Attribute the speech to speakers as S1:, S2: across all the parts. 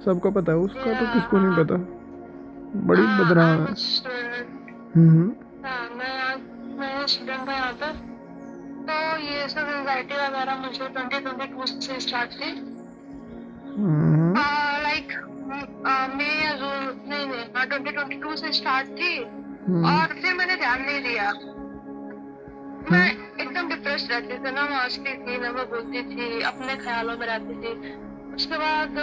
S1: सबको पता है, उसका तो
S2: या
S1: किसको नहीं
S2: हाँ।
S1: पता। बड़ी
S2: आई
S1: बदनाम
S2: एम
S1: है।
S2: A student.
S1: हम्म।
S2: हाँ, मैं स्टूडेंट हूँ यहाँ पे। तो ये सब एंजाइटी वगैरह मुझे 2022 से स्टार्ट थी।
S1: हम्म।
S2: लाइक मई या जून, नहीं नहीं, हाँ 2022 से स्टार्ट थी।
S1: हम्म।
S2: और फिर मैंने ध्यान नहीं दिया। मैं
S1: हम्म।
S2: एकदम डिप्रेस रहती थी, ना मैं हंसती थी ना मैं बोलती थी, अपने ख्यालों में रहती थी। उसके बाद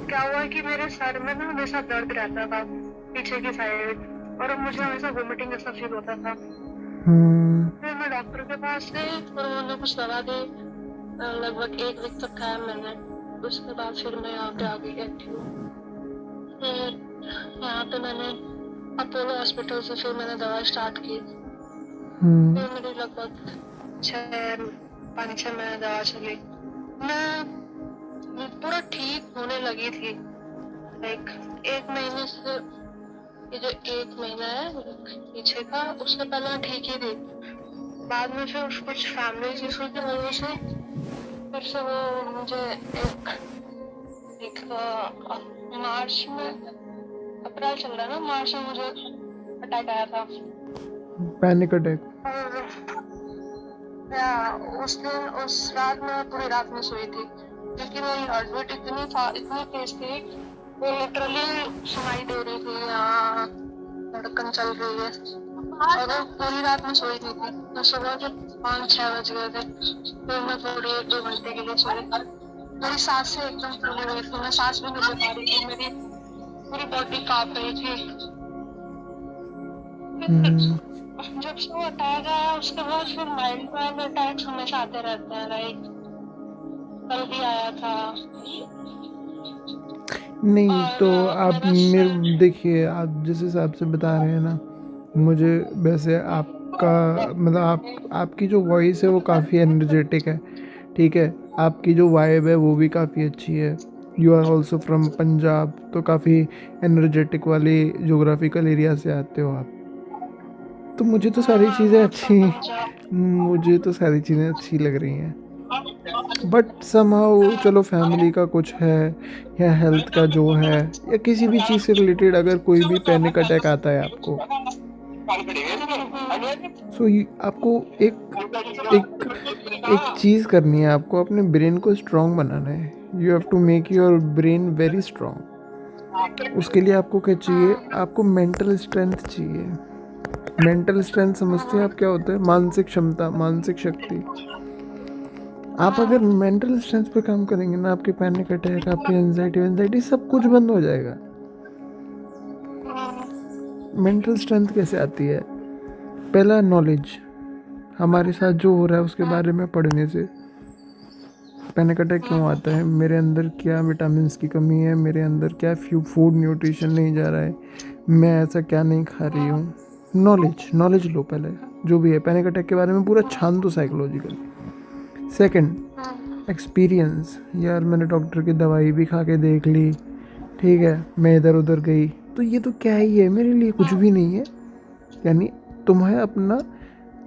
S2: क्या हुआ कि मेरे सर में ना हमेशा दर्द रहता था, पीछे की साइड। और मुझे हमेशा वोमिटिंग जैसा फील होता था।
S1: हम्म।
S2: फिर मैं डॉक्टर के पास गई, फिर उन्होंने कुछ दवा दी। लगभग एक वीक तक खाया मैंने। उसके बाद फिर मैं यहाँ पे आ गई एक्टिव। फिर यहाँ पे मैंने अपोलो हॉस्पिटल से फिर मैंने दवा स्टार्ट की।
S1: हम्म।
S2: फिर मेरी लगभग छः 5-6 महीने दवा चली। मैं पूरा ठीक होने लगी थी। लाइक 1 महीने से, ये जो 1 महीना है पीछे का, उससे पहले मैं ठीक ही थी। बाद में फिर कुछ फैमिली इशू की वजह से फिर से वो मुझे एक एक मार्च में, अप्रैल चल रहा है ना, मार्च में मुझे अटैक आया था।
S1: Panic attack.
S2: और या उस दिन, उस रात में पूरी रात में सोई थी, क्योंकि मेरी हार्ट बीट इतनी तेज थी। वो लिटरली सुनाई दे रही थी, यहाँ धड़कन चल रही है। और वो पूरी रात में सोई नहीं थी। मैं सुबह के 5-6 बज गए थे, फिर मैं पूरे 1-2 घंटे के लिए सोई। मेरी सांसें एकदम फूली हुई थी, मैं सांस भी नहीं ले पा रही थी, मेरी पूरी बॉडी कांप रही थी।
S1: हम्म।
S2: फिर जब से वो अटैक आया उसके बाद फिर माइल्ड माइल्ड अटैक्स हमेशा आते रहते हैं। लाइक कल भी आया था।
S1: नहीं तो
S2: और
S1: आप
S2: मेरा
S1: मेरे,
S2: सिर।
S1: देखिए आप जिस हिसाब से बता रहे हैं ना, मुझे वैसे आपका मतलब आपकी जो वॉइस है वो काफ़ी एनर्जेटिक है। ठीक है। आपकी जो वाइब है वो भी काफ़ी अच्छी है। You are also from Punjab, तो काफ़ी एनर्जेटिक वाले जोग्राफिकल एरिया से आते हो आप। तो मुझे तो सारी चीज़ें
S2: मैं
S1: अच्छी,
S2: फ्रॉम पंजाब।
S1: मुझे तो सारी चीज़ें अच्छी लग रही हैं। बट समहाउ चलो फैमिली का कुछ है, या हेल्थ का जो है, या किसी भी चीज़ से रिलेटेड अगर कोई भी पैनिक अटैक आता है आपको, सो आपको एक एक एक चीज़ करनी है, आपको अपने ब्रेन को स्ट्रांग बनाना है। You have to make your brain very strong. उसके लिए आपको क्या चाहिए, आपको मेंटल स्ट्रेंथ चाहिए। मेंटल स्ट्रेंथ समझते हैं आप क्या होता है? मानसिक क्षमता, मानसिक शक्ति। आप अगर मेंटल स्ट्रेंथ पे काम करेंगे ना, आपके पैनिक अटैक, आपके एंजाइटी वेंजाइटी सब कुछ बंद हो जाएगा। मेंटल स्ट्रेंथ कैसे आती है? पहला, नॉलेज। हमारे साथ जो हो रहा है उसके बारे में पढ़ने से। पैनिक अटैक क्यों आता है, मेरे अंदर क्या विटामिन की कमी है, मेरे अंदर क्या फूड न्यूट्रिशन नहीं जा रहा है, मैं ऐसा क्या नहीं खा रही हूँ। नॉलेज, नॉलेज लो पहले। जो भी है पैनिक अटैक के बारे में पूरा छान दो साइकोलॉजिकल। Second, experience. यार मैंने डॉक्टर की दवाई भी खा के देख ली, ठीक है, मैं इधर उधर गई, तो ये तो क्या ही है, मेरे लिए कुछ भी नहीं है। यानी तुम्हें अपना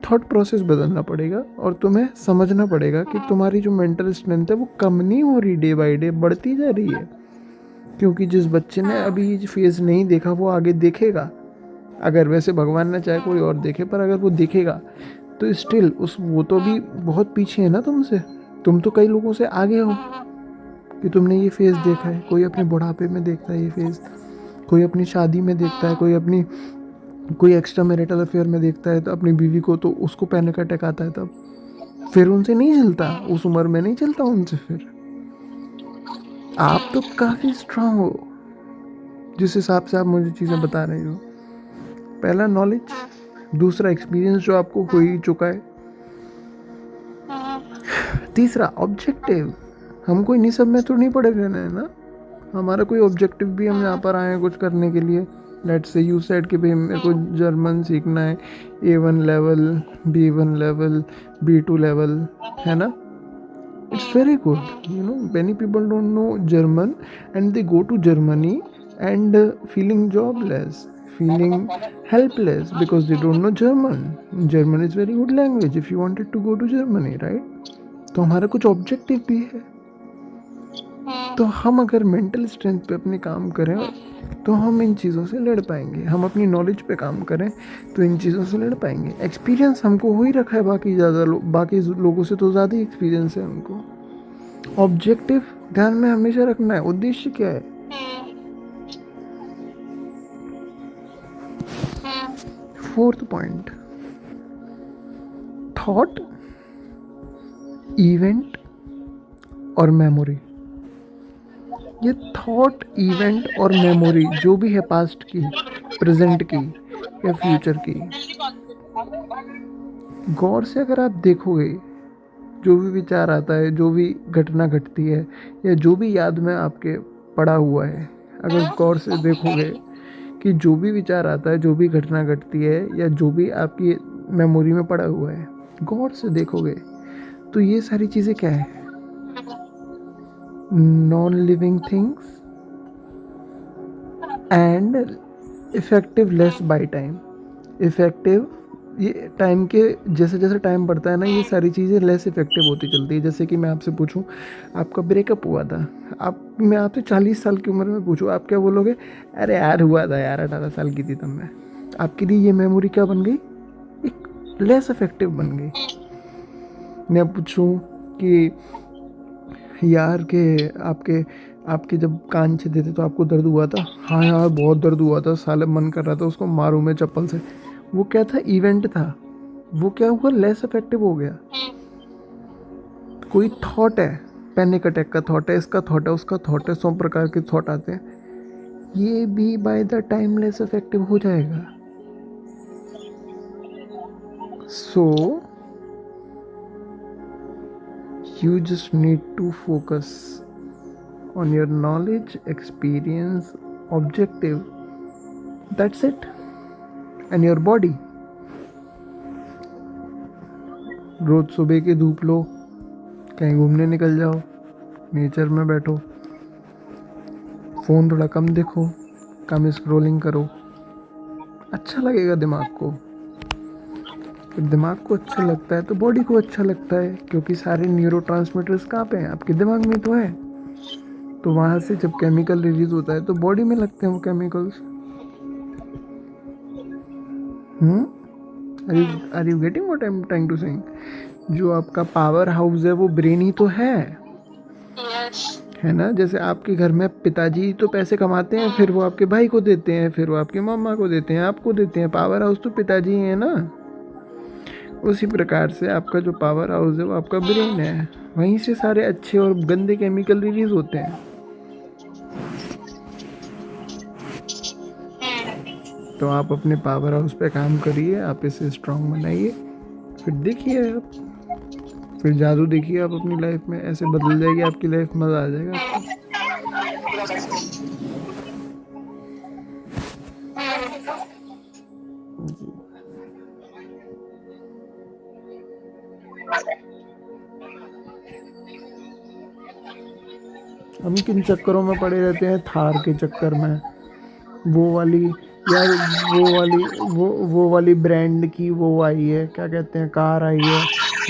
S1: थॉट प्रोसेस बदलना पड़ेगा, और तुम्हें समझना पड़ेगा कि तुम्हारी जो मेंटल स्ट्रेंथ है वो कम नहीं हो रही, डे बाई डे बढ़ती जा रही है। क्योंकि जिस बच्चे ने अभी ये फेज़ नहीं देखा वो आगे देखेगा। अगर वैसे भगवान ना चाहे कोई और देखे, पर अगर वो देखेगा तो स्टिल उस वो तो भी बहुत पीछे है ना तुमसे। तुम तो कई लोगों से आगे हो कि तुमने ये फेज़ देखा है। कोई अपने बुढ़ापे में देखता है ये फेज़, कोई अपनी शादी में देखता है, कोई एक्स्ट्रा मैरिटल अफेयर में देखता है तो अपनी बीवी को, तो उसको पैनिक अटैक आता है तब। फिर उनसे नहीं चलता, उस उम्र में नहीं चलता उनसे फिर। आप तो काफ़ी स्ट्रांग हो जिस हिसाब से आप मुझे चीज़ें बता रहे हो। पहला, नॉलेज। दूसरा, एक्सपीरियंस जो आपको हो ही चुका है। तीसरा, ऑब्जेक्टिव। हमको इन्हीं सब में तो नहीं पड़े रहना है ना। हमारा कोई ऑब्जेक्टिव भी, हम यहाँ पर आए हैं कुछ करने के लिए। लेट्स से यू सेड कि भाई मेरे को जर्मन सीखना है, A1 level, B1 level, B2 level, है ना। It's very good. You know, many people don't know German and they go to Germany and feeling jobless, feeling helpless because they don't know German. German is very good language if you wanted to go to Germany, right? तो हमारा कुछ objective भी है। तो हम अगर mental strength पे अपने काम करें तो हम इन चीज़ों से लड़ पाएंगे। हम अपनी नॉलेज पे काम करें तो इन चीज़ों से लड़ पाएंगे। एक्सपीरियंस हमको हो ही रखा है, बाकी लोगों से तो ज़्यादा ही एक्सपीरियंस है हमको। ऑब्जेक्टिव ध्यान में हमेशा रखना है, उद्देश्य क्या है। फोर्थ पॉइंट, थॉट, इवेंट और मेमोरी। ये थॉट, इवेंट और मेमोरी जो भी है, पास्ट की, प्रेजेंट की या फ्यूचर की, गौर से अगर आप देखोगे, जो भी विचार आता है, जो भी घटना घटती है या जो भी याद में आपके पड़ा हुआ है, अगर गौर से देखोगे कि जो भी विचार आता है, जो भी घटना घटती है या जो भी आपकी मेमोरी में पड़ा हुआ है, गौर से देखोगे तो ये सारी चीज़ें क्या है? Non living things and effective less by time. Effective, ये टाइम के जैसे जैसे टाइम बढ़ता है ना, ये सारी चीज़ें लेस इफेक्टिव होती चलती है। जैसे कि मैं आपसे पूछूं, आपका ब्रेकअप हुआ था, मैं आपसे 40 साल की उम्र में पूछूं, आप क्या बोलोगे? अरे यार हुआ था यार, 18 साल की थी तब मैं। आपके लिए ये मेमोरी क्या बन गई? एक लेस इफेक्टिव बन गई। मैं पूछूं कि यार के आपके जब कान छिदे थे तो आपको दर्द हुआ था? हाँ यार बहुत दर्द हुआ था, साले मन कर रहा था उसको मारूं मैं चप्पल से। वो क्या था? इवेंट था। वो क्या हुआ? लेस इफेक्टिव हो गया। कोई थॉट है, पैनिक अटैक का थॉट है, इसका थॉट है, उसका थॉट है, 100 प्रकार के थॉट आते हैं, ये भी by the time less effective हो जाएगा। सो you just need to focus on your knowledge, experience, objective, that's it, and your body. रोज सुबह की धूप लो, कहीं घूमने निकल जाओ, नेचर में बैठो, फ़ोन थोड़ा कम देखो, कम स्क्रॉलिंग करो, अच्छा लगेगा दिमाग को। जब दिमाग को अच्छा लगता है तो बॉडी को अच्छा लगता है, क्योंकि सारे न्यूरोट्रांसमीटर्स कहाँ पे हैं? आपके दिमाग में तो है। तो वहाँ से जब केमिकल रिलीज होता है तो बॉडी में लगते हैं वो chemicals. Are you getting what I am trying to saying? जो आपका पावर हाउस है वो ब्रेन ही तो है। है ना? जैसे आपके घर में पिताजी तो पैसे कमाते हैं, फिर वो आपके भाई को देते हैं, फिर वो आपके मामा को देते हैं, आपको देते हैं। पावर हाउस तो पिताजी ही है ना। उसी प्रकार से आपका जो पावर हाउस है वो आपका ब्रेन है। वहीं से सारे अच्छे और गंदे केमिकल रिलीज होते हैं। तो आप अपने पावर हाउस पे काम करिए, आप इसे स्ट्रांग बनाइए, फिर देखिए आप, फिर जादू देखिए आप अपनी लाइफ में, ऐसे बदल जाएगी आपकी लाइफ, मज़ा आ जाएगा आपको। हम किन चक्करों में पड़े रहते हैं? थार के चक्कर में, वो वाली यार, वो वाली ब्रांड की वो आई है, क्या कहते हैं, कार आई है,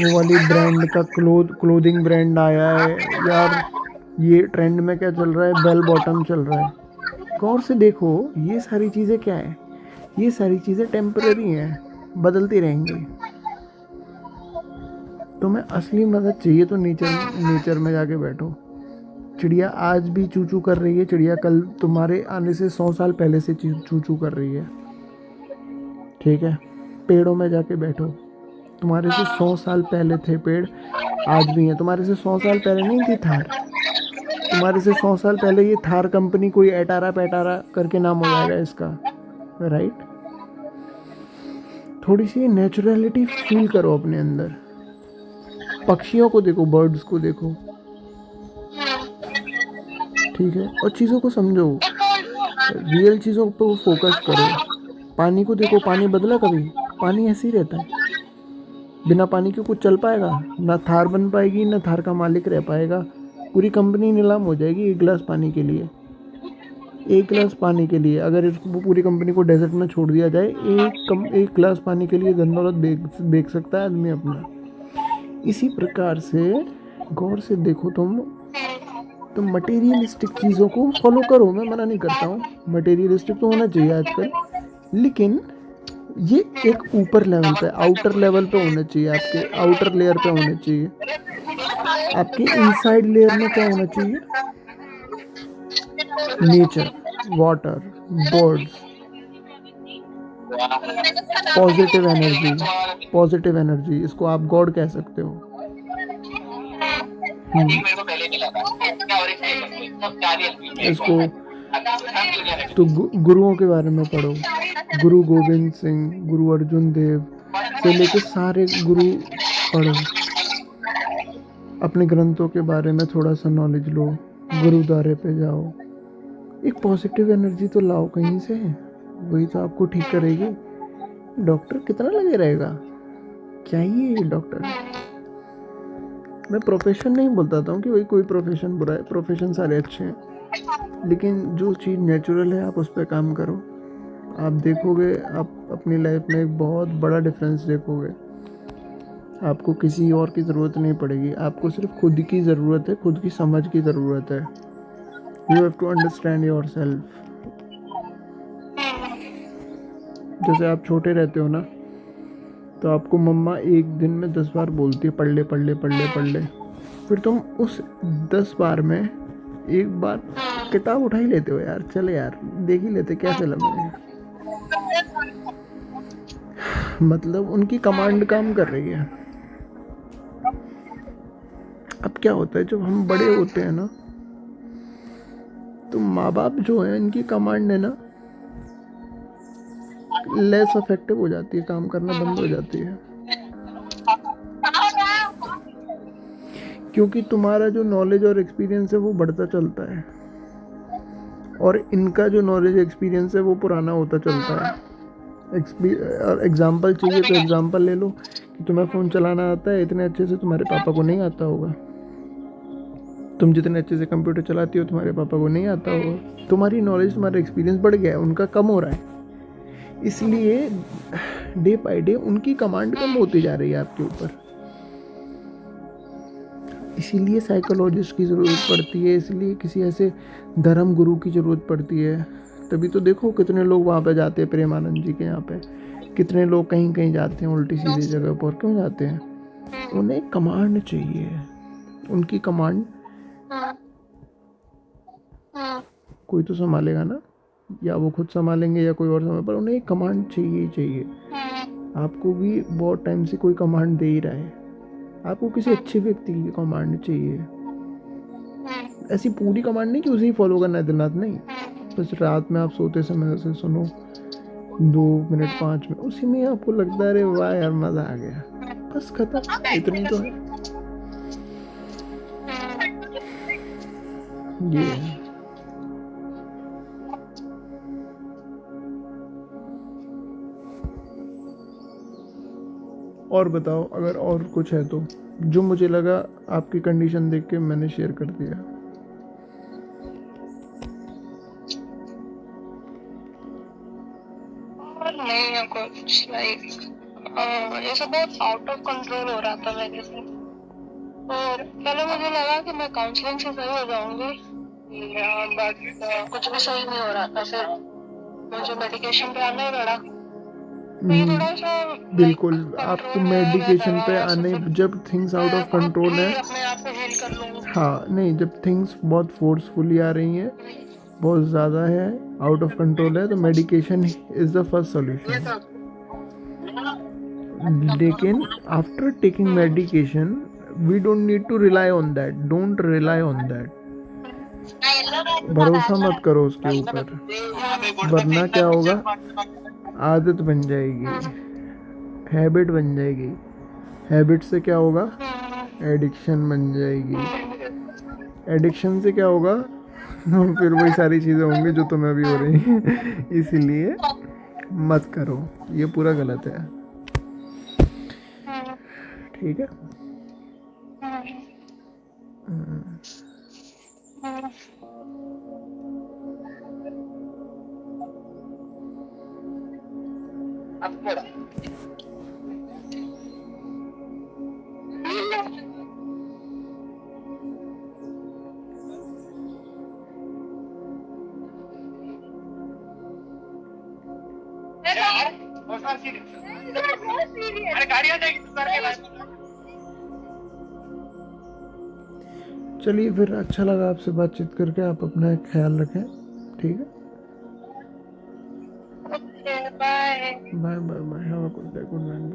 S1: वो वाली ब्रांड का क्लोथिंग ब्रांड आया है यार। ये ट्रेंड में क्या चल रहा है? बेल बॉटम चल रहा है। गौर से देखो, ये सारी चीज़ें क्या है? ये सारी चीज़ें टेम्पररी हैं, बदलती रहेंगी। तुम्हें असली मदद चाहिए तो नेचर में जाके बैठो। चिड़िया आज भी चू चू कर रही है, चिड़िया कल तुम्हारे आने से 100 साल पहले से चू चू कर रही है। ठीक है? पेड़ों में जाके बैठो, तुम्हारे से 100 साल पहले थे पेड़, आज भी हैं। तुम्हारे से 100 साल पहले नहीं थी थार, तुम्हारे से 100 साल पहले ये थार कंपनी कोई एटारा पेटारा करके नाम हो जाएगा इसका, राइट? थोड़ी सी नेचुरलिटी फील करो अपने अंदर। पक्षियों को देखो, बर्ड्स को देखो, ठीक है? और चीज़ों को समझो, रियल चीज़ों पर फोकस करो। पानी को देखो, पानी बदला कभी? पानी ऐसे ही रहता है। बिना पानी के कुछ चल पाएगा? ना थार बन पाएगी, ना थार का मालिक रह पाएगा। पूरी कंपनी नीलाम हो जाएगी एक गिलास पानी के लिए। एक गिलास पानी के लिए अगर इसको पूरी कंपनी को डेजर्ट में छोड़ दिया जाए, एक गिलास पानी के लिए धन दौलत बेच सकता है आदमी अपना। इसी प्रकार से गौर से देखो तुम, तो मटेरियलिस्टिक चीज़ों को फॉलो करो, मैं मना नहीं करता हूँ, मटेरियलिस्टिक तो होना चाहिए आजकल, लेकिन ये एक ऊपर लेवल पे, आउटर लेवल पे होना चाहिए, आपके आउटर लेयर पे होना चाहिए। आपके इनसाइड लेयर में क्या होना चाहिए? Nature, water, birds, positive energy. Positive energy, इसको आप गॉड कह सकते हो। इसको तो गुरुओं के बारे में पढ़ो, गुरु गोविंद सिंह, गुरु अर्जुन देव से लेके सारे गुरु पढ़ो, अपने ग्रंथों के बारे में थोड़ा सा नॉलेज लो, गुरुद्वारे पे जाओ, एक पॉजिटिव एनर्जी तो लाओ कहीं से, वही तो आपको ठीक करेगी। डॉक्टर कितना लगे रहेगा, क्या ही है डॉक्टर। मैं प्रोफेशन नहीं बोलता हूँ कि वही कोई प्रोफेशन बुरा है, प्रोफेशन सारे अच्छे हैं, लेकिन जो चीज़ नेचुरल है आप उस पर काम करो, आप देखोगे, आप अपनी लाइफ में एक बहुत बड़ा डिफरेंस देखोगे। आपको किसी और की ज़रूरत नहीं पड़ेगी, आपको सिर्फ खुद की ज़रूरत है, खुद की समझ की ज़रूरत है। You have to understand yourself. जैसे आप छोटे रहते हो ना, तो आपको मम्मा एक दिन में 10 बार बोलती है पढ़ ले पढ़ ले पढ़ ले पढ़ ले, फिर तुम उस 10 बार में एक बार किताब उठा ही लेते हो, यार चले यार देख ही लेते क्या फिल्म है। मतलब उनकी कमांड काम कर रही है। अब क्या होता है, जब हम बड़े होते हैं ना, तो माँ बाप जो है, इनकी कमांड है ना लेस इफेक्टिव हो जाती है, काम करना बंद हो जाती है, क्योंकि तुम्हारा जो नॉलेज और एक्सपीरियंस है वो बढ़ता चलता है, और इनका जो नॉलेज एक्सपीरियंस है वो पुराना होता चलता है। और एग्जाम्पल चाहिए तो एग्जाम्पल ले लो कि तुम्हें फ़ोन चलाना आता है, इतने अच्छे से तुम्हारे पापा को नहीं आता होगा। तुम जितने अच्छे से कंप्यूटर चलाती हो तुम्हारे पापा को नहीं आता होगा। तुम्हारी नॉलेज, तुम्हारा एक्सपीरियंस बढ़ गया है, उनका कम हो रहा है, इसलिए डे बाय डे उनकी कमांड कम होती जा रही है आपके ऊपर। इसीलिए साइकोलॉजिस्ट की ज़रूरत पड़ती है, इसलिए किसी ऐसे धर्म गुरु की ज़रूरत पड़ती है। तभी तो देखो कितने लोग वहाँ पे जाते हैं, प्रेमानंद जी के यहाँ पे कितने लोग कहीं कहीं जाते हैं उल्टी सीधी जगह पर। क्यों जाते हैं? उन्हें कमांड चाहिए, उनकी कमांड कोई तो संभालेगा ना, या वो खुद संभालेंगे या कोई और संभाल, पर उन्हें कमांड चाहिए ही चाहिए। आपको भी बहुत टाइम से कोई कमांड दे ही रहा है, आपको किसी अच्छे व्यक्ति की कमांड चाहिए। ऐसी पूरी कमांड नहीं कि उसे ही फॉलो करना है दिन रात, नहीं, बस रात में आप सोते समय उसे सुनो 2 मिनट 5 मिनट, उसी में आपको लगता है अरे वाह यार मज़ा आ गया, बस खत्म, इतनी तो है ये। और बताओ अगर और कुछ है तो, जो मुझे लगा आपकी कंडीशन देख के मैंने शेयर कर दिया।
S2: नहीं है कुछ, लाइक ये सब बहुत आउट ऑफ कंट्रोल हो रहा था मेरे से, और पहले मुझे लगा कि मैं काउंसलिंग से सही हो जाऊंगी, बट कुछ भी सही नहीं हो रहा था। फिर मुझे मेडिकेशन पे आना ही पड़ा। थोड़ा सा
S1: बिल्कुल, आपको मेडिकेशन पे आने, जब थिंग्स आउट ऑफ कंट्रोल है,
S2: अपने आप को हील कर लूंगी। हाँ,
S1: नहीं, जब थिंग्स बहुत फोर्सफुली आ रही हैं, बहुत ज़्यादा है, आउट ऑफ कंट्रोल है, तो medication is the first solution. लेकिन after taking medication we don't need to rely on that, don't rely on that, भरोसा मत करो उसके ऊपर, वरना क्या होगा, आदत बन जाएगी, हैबिट बन जाएगी, हैबिट से क्या होगा, एडिक्शन बन जाएगी, एडिक्शन से क्या होगा फिर वही सारी चीज़ें होंगी जो तुम्हें अभी हो रही हैं। इसीलिए मत करो, ये पूरा गलत है, ठीक है। चलिए फिर, अच्छा लगा आपसे बातचीत करके। आप अपना ख्याल रखें, ठीक है?
S2: Okay, bye.
S1: Bye bye bye, have a good day, good night.